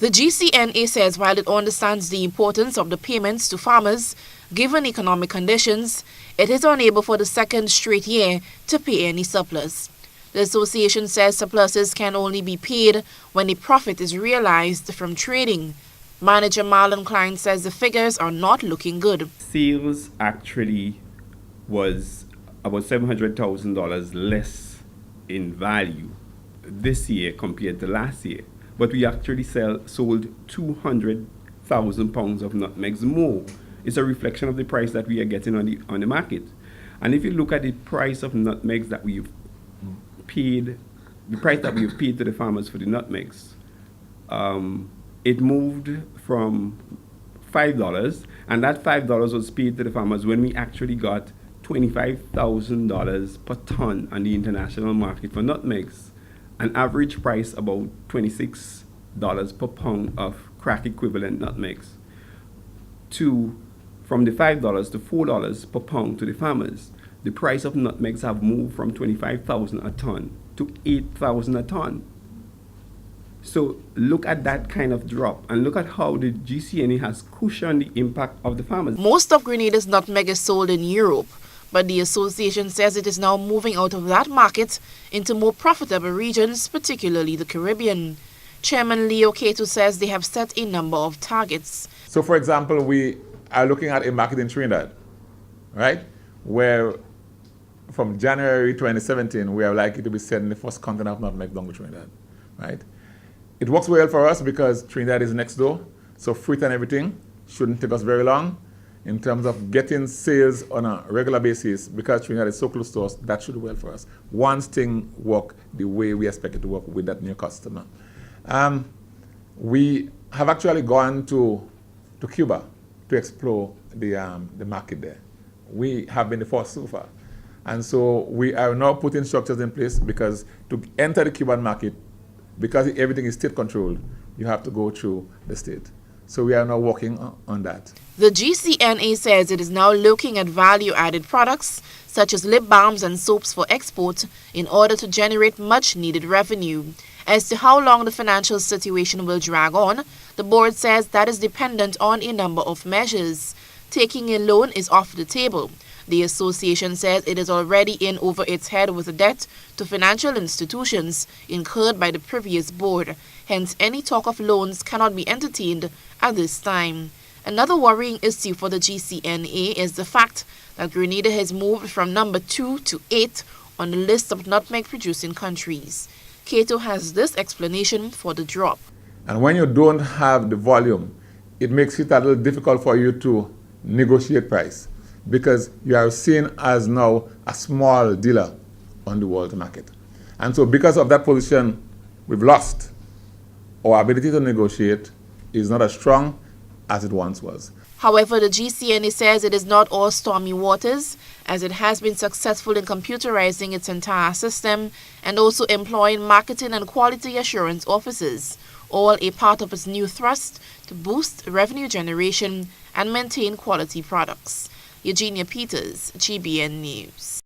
The GCNA says while it understands the importance of the payments to farmers, given economic conditions, it is unable for the second straight year to pay any surplus. The association says surpluses can only be paid when a profit is realized from trading. Manager Marlon Klein says the figures are not looking good. Sales actually was about $700,000 less in value this year compared to last year. But we actually sold 200,000 pounds of nutmegs more. It's a reflection of the price that we are getting on the market. And if you look at the price of nutmegs that we've paid, the price that we've paid to the farmers for the nutmegs, it moved from $5, and that $5 was paid to the farmers when we actually got $25,000 per ton on the international market for nutmegs. An average price about $26 per pound of crack equivalent nutmegs. From the $5 to $4 per pound to the farmers. The price of nutmegs have moved from $25,000 a ton to $8,000 a ton. So look at that kind of drop and look at how the GCNA has cushioned the impact of the farmers. Most of Grenada's nutmeg is sold in Europe, but the association says it is now moving out of that market into more profitable regions, particularly the Caribbean. Chairman Leo Cato says they have set a number of targets. So for example, we are looking at a market in Trinidad, right? Where from January 2017, we are likely to be sending the first container of nutmeg down to Trinidad, right? It works well for us because Trinidad is next door, so freight and everything shouldn't take us very long. In terms of getting sales on a regular basis, because Trinidad is so close to us, that should do well for us. Once things work the way we expect it to work with that new customer. We have actually gone to Cuba to explore the market there. We have been the first so far. And so we are now putting structures in place because to enter the Cuban market, because everything is state controlled, you have to go through the state. So we are now working on that. The GCNA says it is now looking at value-added products such as lip balms and soaps for export in order to generate much-needed revenue. As to how long the financial situation will drag on, the board says that is dependent on a number of measures. Taking a loan is off the table. The association says it is already in over its head with a debt to financial institutions incurred by the previous board. Hence, any talk of loans cannot be entertained at this time. Another worrying issue for the GCNA is the fact that Grenada has moved from number 2 to 8 on the list of nutmeg-producing countries. Cato has this explanation for the drop. And when you don't have the volume, it makes it a little difficult for you to negotiate price because you are seen as now a small dealer on the world market. And so because of that position, we've lost. Our ability to negotiate is not as strong as it once was. However, the GCNA says it is not all stormy waters, as it has been successful in computerizing its entire system and also employing marketing and quality assurance officers, all a part of its new thrust to boost revenue generation and maintain quality products. Eugenia Peters, GBN News.